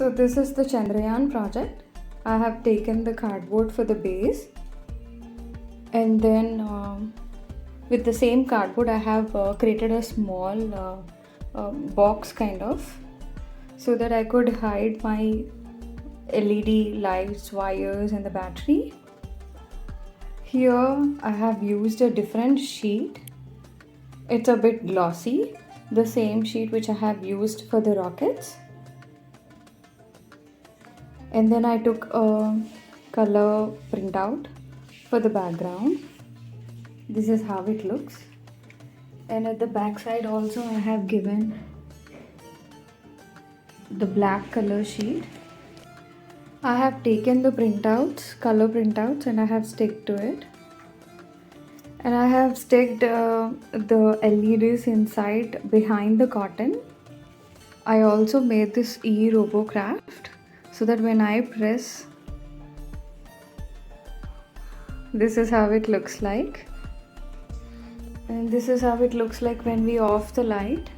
So this is the Chandrayaan project. I have taken the cardboard for the base, and then with the same cardboard I have created a small box kind of, so that I could hide my LED lights, wires and the battery. Here I have used a different sheet. It's a bit glossy, the same sheet which I have used for the rockets. And then I took a color printout for the background. This is how it looks. And at the back side also I have given the black color sheet. I have taken the printouts, color printouts, and I have stick to it. And I have sticked the LEDs inside behind the cotton. I also made this e-robocraft so that when I press, this is how it looks like. And this is how it looks like when we off the light.